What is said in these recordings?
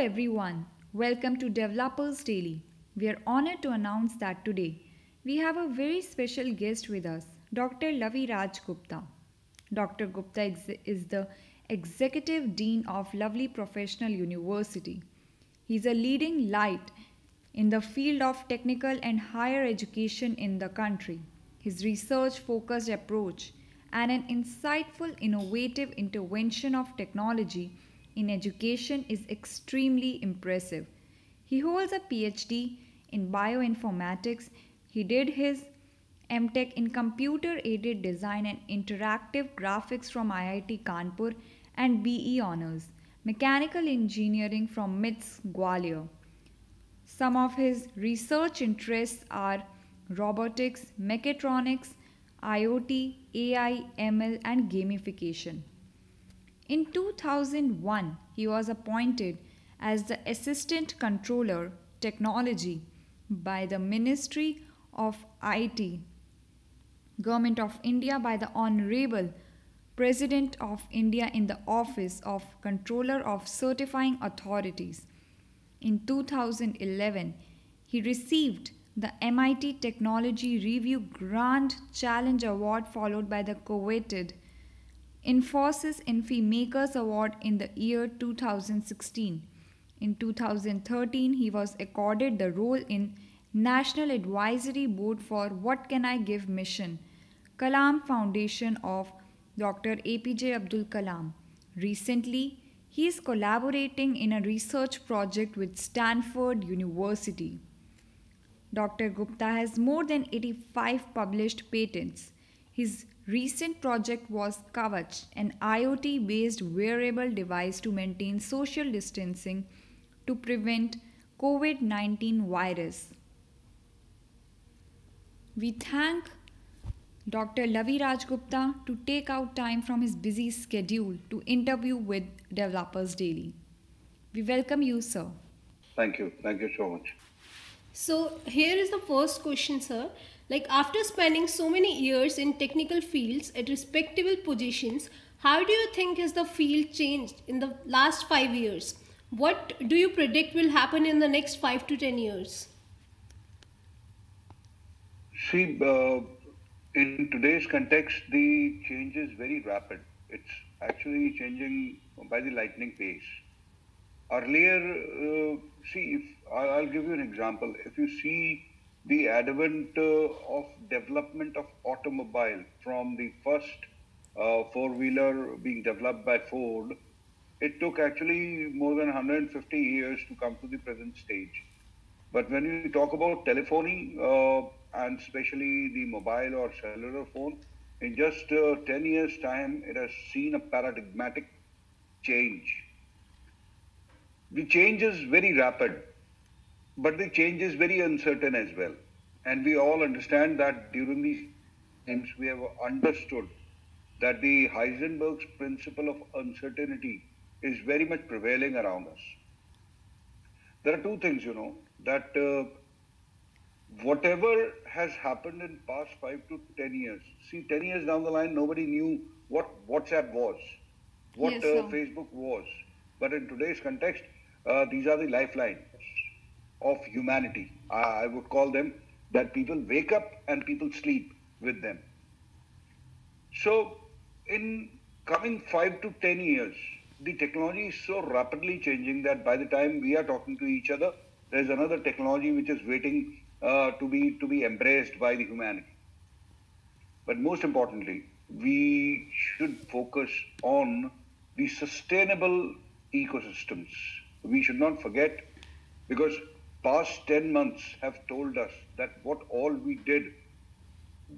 everyone, welcome to Developers Daily. We are honored to announce that today we have a very special guest with us, Dr. Lavi Raj Gupta. Dr. Gupta is the Executive Dean of Lovely Professional University. He is a leading light in the field of technical and higher education in the country. His research focused approach and an insightful, innovative intervention of technology in education is extremely impressive. He holds a PhD in bioinformatics. He did his MTech in computer aided design and interactive graphics from IIT Kanpur and BE honors, mechanical engineering from MITS Gwalior. Some of his research interests are robotics, mechatronics, IoT, AI, ML, and gamification. In 2001, he was appointed as the Assistant Controller Technology by the Ministry of IT, Government of India by the Honorable President of India in the Office of Controller of Certifying Authorities. In 2011, he received the MIT Technology Review Grand Challenge Award followed by the coveted Infosys Infi Makers Award in the year 2016. In 2013, he was accorded the role in National Advisory Board for What Can I Give mission, Kalam Foundation of Dr. APJ Abdul Kalam. Recently, he is collaborating in a research project with Stanford University. Dr. Gupta has more than 85 published patents. His recent project was Kavach, an IoT based wearable device to maintain social distancing to prevent COVID 19 virus. We thank Dr. Lavi Raj Gupta to take out time from his busy schedule to interview with Developers Daily. We welcome you, sir. Thank you. Thank you so much. So here is the first question, sir. Like after spending so many years in technical fields at respectable positions, how do you think has the field changed in the last 5 years? What do you predict will happen in the next 5 to 10 years? See, in today's context, the change is very rapid. It's actually changing by the lightning pace. Earlier, see, if I'll give you an example. If you see the advent of development of automobile from the first four-wheeler being developed by Ford, it took actually more than 150 years to come to the present stage. But when we talk about telephony and especially the mobile or cellular phone, in just 10 years' time, it has seen a paradigmatic change. The change is very rapid, but the change is very uncertain as well. And we all understand that during these times we have understood that the Heisenberg's principle of uncertainty is very much prevailing around us. There are two things, that whatever has happened in past 5 to 10 years, see 10 years down the line, nobody knew what WhatsApp was, what Yes, sir. Facebook was. But in today's context, these are the lifelines of humanity. I would call them that people wake up and people sleep with them. So in coming 5 to 10 years, the technology is so rapidly changing that by the time we are talking to each other, there is another technology which is waiting to be embraced by the humanity. But most importantly, we should focus on the sustainable ecosystems. We should not forget, because past 10 months have told us that what all we did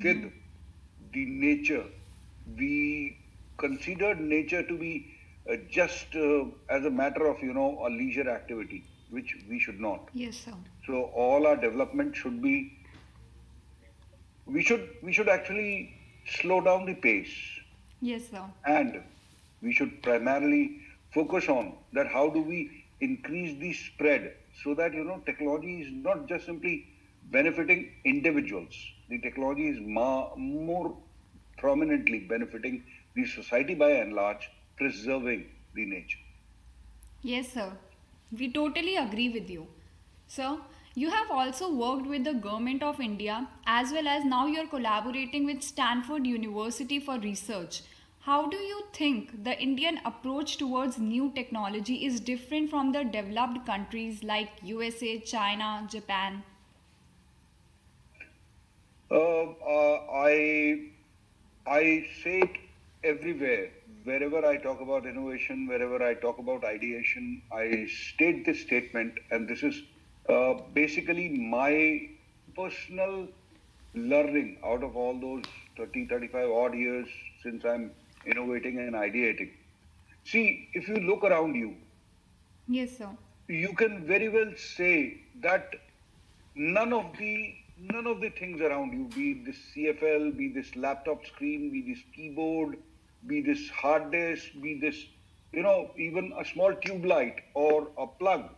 with the nature, we considered nature to be just as a matter of, a leisure activity, which we should not. Yes, sir. So all our development should be, we should actually slow down the pace, Yes, sir. and we should primarily focus on that how do we increase the spread so that technology is not just simply benefiting individuals. The technology is more prominently benefiting the society by and large, preserving the nature. Yes, sir. We totally agree with you. Sir, you have also worked with the Government of India as well as now you're collaborating with Stanford University for research. How do you think the Indian approach towards new technology is different from the developed countries like USA, China, Japan? I say it everywhere. Wherever I talk about innovation, wherever I talk about ideation, I state this statement, and this is basically my personal learning out of all those 30, 35 odd years since I'm innovating and ideating. See, if you look around you, Yes, sir. you can very well say that none of the none of the things around you, be it this CFL, be this laptop screen, be this keyboard, be this hard disk, be this, even a small tube light or a plug,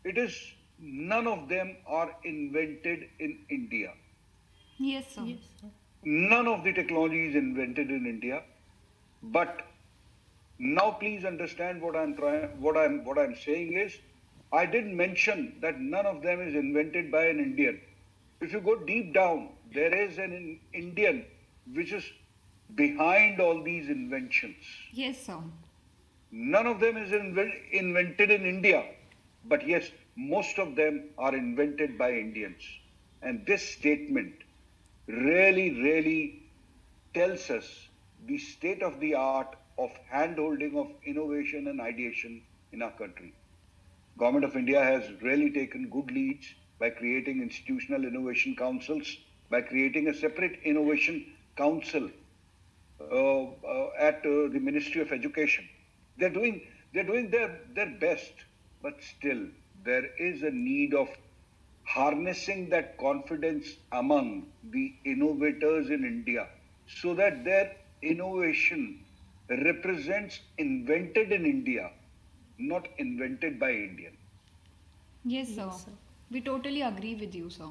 it is none of them are invented in India. Yes, sir. Yes, sir. None of the technology is invented in India. But now please understand what I'm saying is, I didn't mention that none of them is invented by an Indian. If you go deep down, there is an Indian which is behind all these inventions. Yes, sir. None of them is invented in India, but yes, most of them are invented by Indians. And this statement really tells us the state of the art of hand-holding of innovation and ideation in our country. Government of India has really taken good leads by creating institutional innovation councils, by creating a separate innovation council at the Ministry of Education. They're doing their best, but still there is a need of harnessing that confidence among the innovators in India so that their innovation represents invented in India, not invented by Indian. Yes, sir. Yes, sir. We totally agree with you, sir.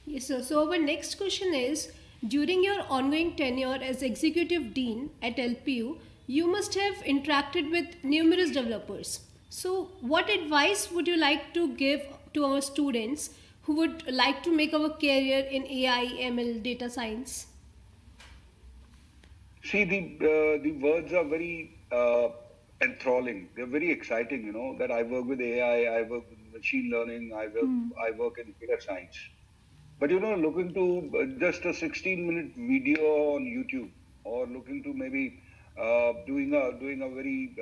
Yes, sir. So our next question is, during your ongoing tenure as Executive Dean at LPU, you must have interacted with numerous developers. So what advice would you like to give to our students who would like to make our career in AI, ML, data science? See, the words are very enthralling. They're very exciting. That I work with AI, I work with machine learning, I work in data science. But looking to just a 16-minute video on YouTube, or looking to maybe doing a very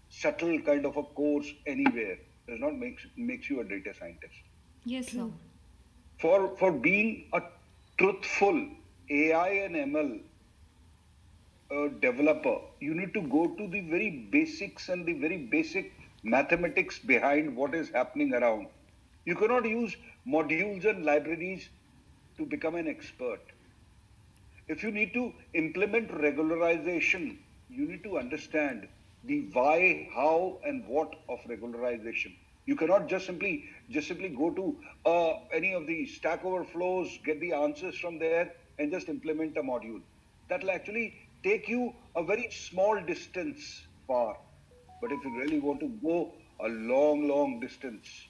subtle kind of a course anywhere does not makes you a data scientist. Yes, sir. For being a truthful AI and ML developer, you need to go to the very basics and the very basic mathematics behind what is happening around. You cannot use modules and libraries to become an expert. If you need to implement regularization, you need to understand the why, how, and what of regularization. You cannot just simply go to any of the Stack Overflows, get the answers from there, and just implement a module. That will actually take you a very small distance far. But if you really want to go a long distance,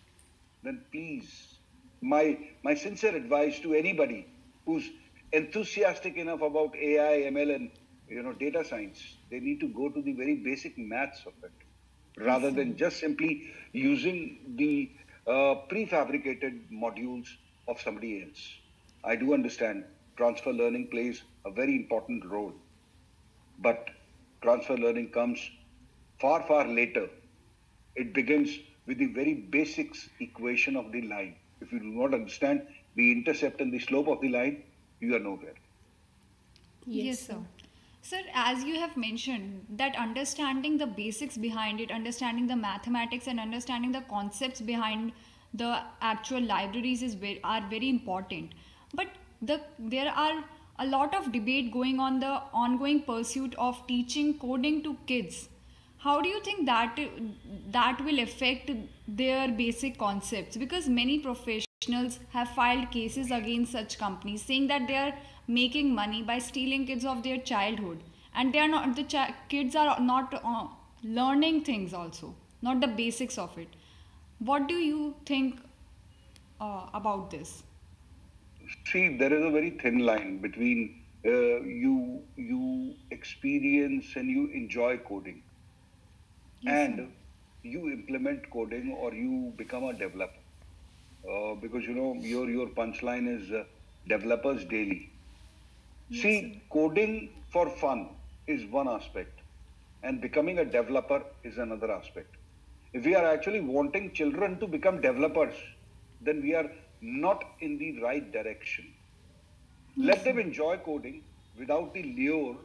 then please, my sincere advice to anybody who's enthusiastic enough about AI, ML, and data science, they need to go to the very basic maths of it, rather than just simply using the prefabricated modules of somebody else. I do understand transfer learning plays a very important role, but transfer learning comes far later. It begins with the very basics equation of the line. If you do not understand the intercept and the slope of the line, you are nowhere. Yes, sir. Sir, as you have mentioned, that understanding the basics behind it, understanding the mathematics, and understanding the concepts behind the actual libraries are very important. But there are a lot of debate going on the ongoing pursuit of teaching coding to kids. How do you think that will affect their basic concepts? Because many professionals have filed cases against such companies, saying that they are making money by stealing kids of their childhood, and they are not. Kids are not learning things also. not the basics of it. What do you think about this? See, there is a very thin line between you experience and you enjoy coding, Yes, sir. and you implement coding or you become a developer. Because your punchline is developers daily. Yes, sir. See, coding for fun is one aspect, and becoming a developer is another aspect. If we are actually wanting children to become developers, then we are not in the right direction. Yes, Let sir. them enjoy coding without the lure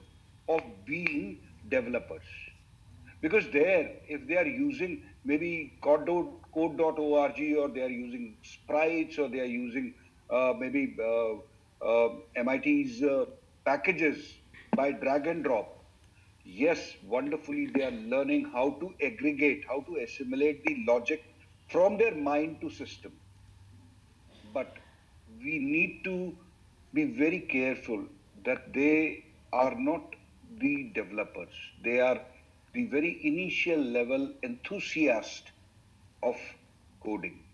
of being developers. Because there, if they are using maybe code.org, or they are using sprites, or they are using maybe MIT's packages by drag and drop, yes, wonderfully, they are learning how to aggregate, how to assimilate the logic from their mind to system. But we need to be very careful that they are not the developers. They are the very initial level enthusiast of coding.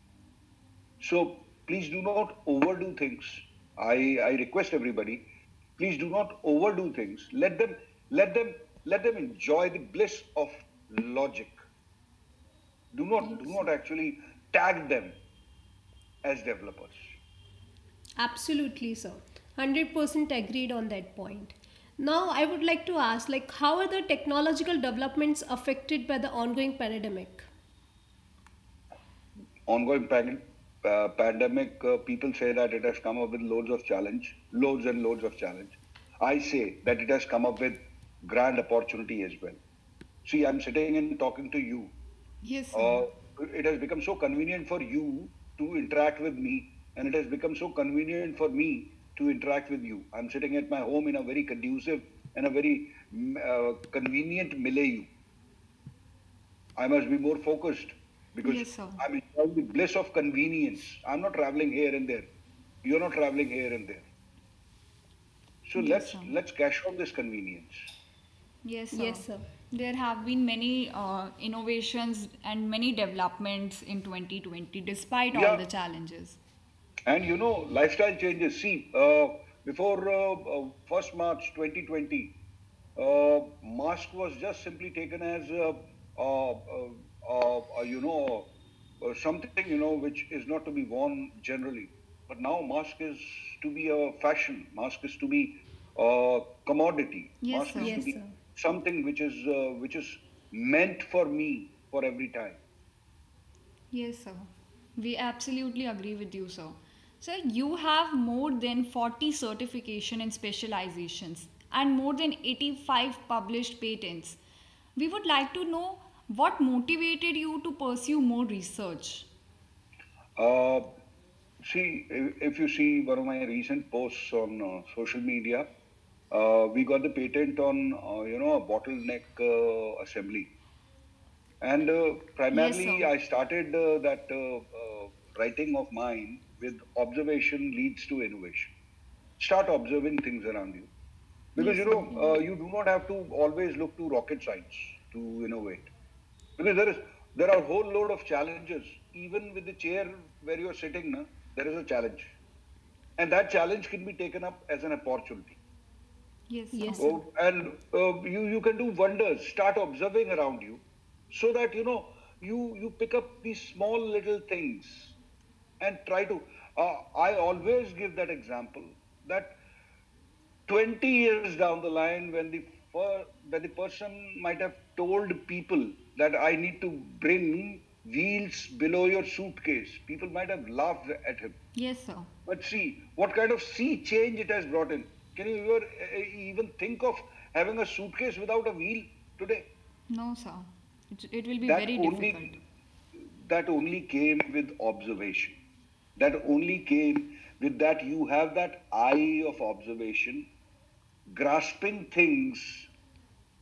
So please do not overdo things. I request everybody, please do not overdo things. Let them let them enjoy the bliss of logic. Do Yes, not actually tag them as developers. absolutely, sir. 100% agreed on that point. Now, I would like to ask, like, how are the technological developments affected by the ongoing pandemic? Ongoing pandemic, people say that it has come up with loads and loads of challenge. I say that it has come up with grand opportunity as well. See, I'm sitting and talking to you. Yes, sir. Uh, it has become so convenient for you to interact with me, and it has become so convenient for me to interact with you. I'm sitting at my home in a very conducive and a very convenient milieu. I must be more focused because Yes, sir. I'm enjoying the bliss of convenience. I'm not traveling here and there. You're not traveling here and there. So Yes, sir. let's cash on this convenience. Yes, sir. Yes, sir. There have been many innovations and many developments in 2020 despite all Yeah, the challenges. and lifestyle changes. See, before 1st March 2020, mask was just simply taken as something which is not to be worn generally. But now mask is to be a fashion. Mask is to be a commodity. Yes, Mask sir. is to Yes, be sir. something which is meant for me for every time. Yes, sir. We absolutely agree with you, sir. Sir, you have more than 40 certification and specializations and more than 85 published patents. We would like to know what motivated you to pursue more research. Uh, See, if you see one of my recent posts on social media, we got the patent on a bottleneck assembly, and Yes, sir. primarily I started that writing of mine with observation leads to innovation. Start observing things around you, because Yes, sir. you do not have to always look to rocket science to innovate, because there are a whole load of challenges. Even with the chair where you're sitting, na, there is a challenge, and that challenge can be taken up as an opportunity. Yes, sir. Yes, sir. Oh, and you can do wonders. Start observing around you, so that you pick up these small little things and try to. I always give that example that 20 years down the line, when the person might have told people that I need to bring wheels below your suitcase, people might have laughed at him. Yes, sir. But see what kind of sea change it has brought in. Can you ever even think of having a suitcase without a wheel today? No, sir. It will be That very difficult. that only came with observation. That only came with that you have that eye of observation, grasping things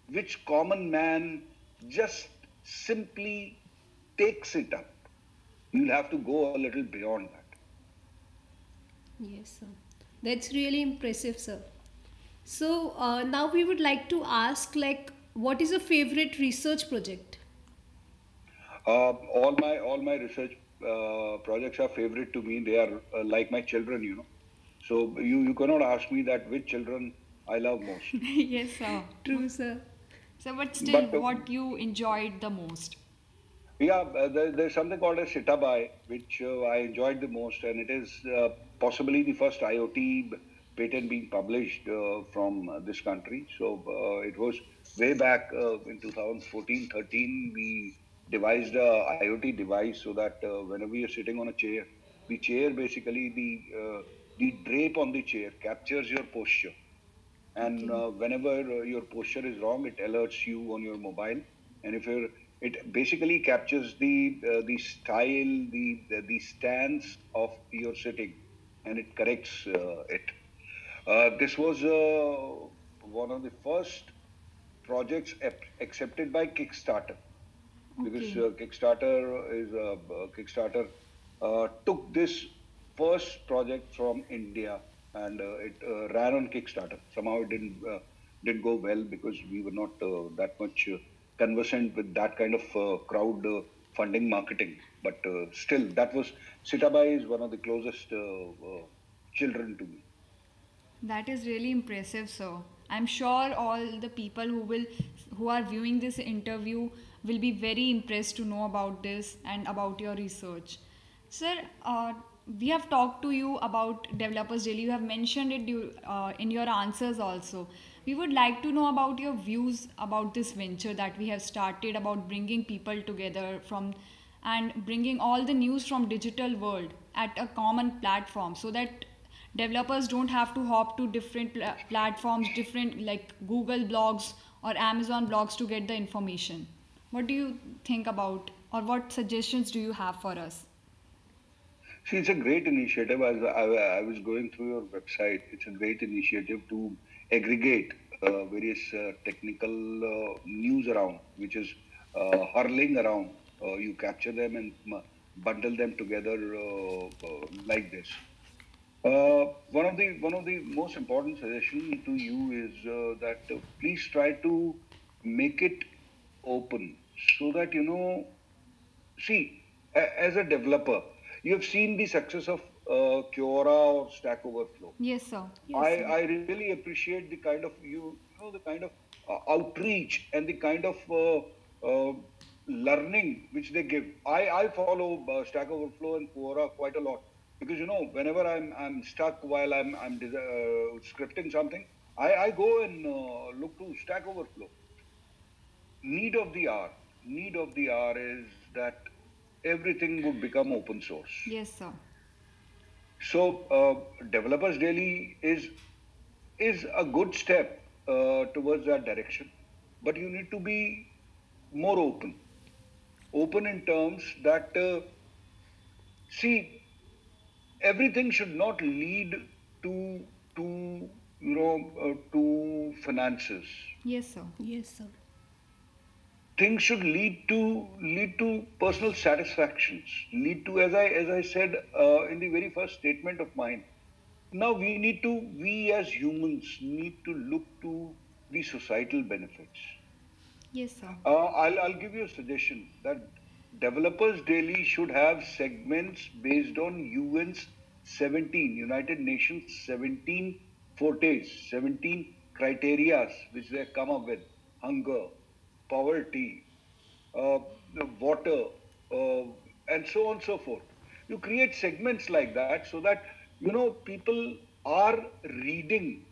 which common man just simply takes it up. You'll have to go a little beyond that. Yes, sir. That's really impressive, sir. So now we would like to ask, like, what is your favorite research project? All my research projects are favorite to me. They are like my children, So you cannot ask me that which children I love most. Yes, sir. True, sir. So, but still, But what you enjoyed the most? yeah, there's something called a Sitabai, which I enjoyed the most, and it is possibly the first IoT patent being published from this country. So it was way back in 2014-13. We devised a IoT device so that whenever you're sitting on a chair, the chair basically the drape on the chair captures your posture, and Okay. whenever your posture is wrong, it alerts you on your mobile. And if you're it basically captures the style, the stance of your sitting, and it corrects it. This was one of the first projects accepted by Kickstarter, because Okay. Kickstarter took this first project from India, and it ran on Kickstarter. Somehow it didn't go well because we were not that much conversant with that kind of crowd funding marketing. But still, that was Sitabai is one of the closest children to me. That is really impressive, sir. I'm sure all the people who are viewing this interview will be very impressed to know about this and about your research. Sir, we have talked to you about Developers Daily. You have mentioned it in your answers also. We would like to know about your views about this venture that we have started, about bringing people together from and bringing all the news from digital world at a common platform, so that developers don't have to hop to different platforms, different like Google blogs or Amazon blogs to get the information. What do you think about, or what suggestions do you have for us? See, it's a great initiative. As I was going through your website, it's a great initiative to aggregate various technical news around, which is hurling around. You capture them and bundle them together like this. One of the most important suggestion to you is that please try to make it open, so that see, as a developer, you have seen the success of Quora or Stack Overflow. Yes, sir. Yes, I, sir. I really appreciate the kind of the kind of outreach and the kind of learning which they give. I follow Stack Overflow and Quora quite a lot, because whenever I'm stuck while I'm scripting something, I go and look to Stack Overflow. Need of the hour, need of the hour is that everything would become open source. Yes, sir. So Developers Daily is a good step towards that direction, but you need to be more open. Open in terms that see, everything should not lead to finances. Yes, sir. Yes, sir. Things should lead to personal satisfactions, lead to, as I said in the very first statement of mine. Now we as humans need to look to the societal benefits. Yes, sir. I'll give you a suggestion that Developers Daily should have segments based on UN's 17, United Nations 17 fortes, 17 criterias which they come up with: hunger, poverty, the water, and so on and so forth. You create segments like that so that people are reading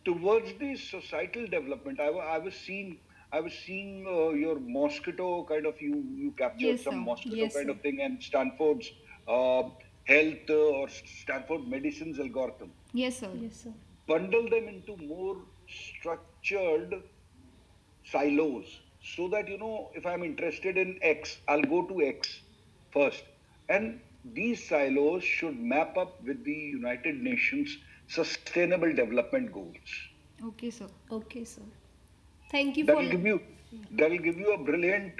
towards the societal development. I was seeing your mosquito kind of, you captured Yes, some sir. mosquito Yes, kind sir. of thing, and Stanford's health or Stanford medicine's algorithm. Yes, sir. Yes, sir. Bundle them into more structured silos, so that if I'm interested in X, I'll go to X first. And these silos should map up with the United Nations Sustainable Development Goals. Okay, sir. Okay, sir. Thank you for. That'll give you that'll give you a brilliant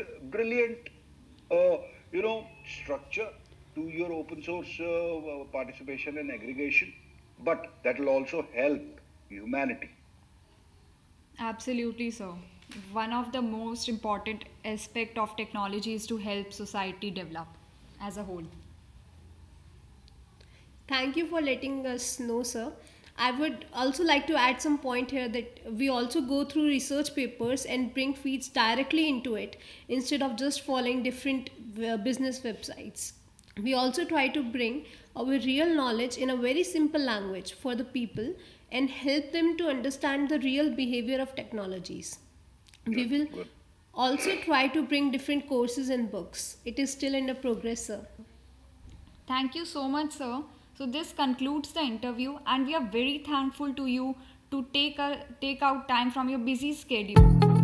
uh, structure to your open source participation and aggregation, but that will also help humanity. Absolutely, sir. one of the most important aspect of technology is to help society develop as a whole. Thank you for letting us know, sir. I would also like to add some point here that we also go through research papers and bring feeds directly into it instead of just following different business websites. We also try to bring our real knowledge in a very simple language for the people and help them to understand the real behavior of technologies. We will Good. also try to bring different courses and books. It is still under progress, sir. Thank you so much, sir. So this concludes the interview, and we are very thankful to you to take out time from your busy schedule.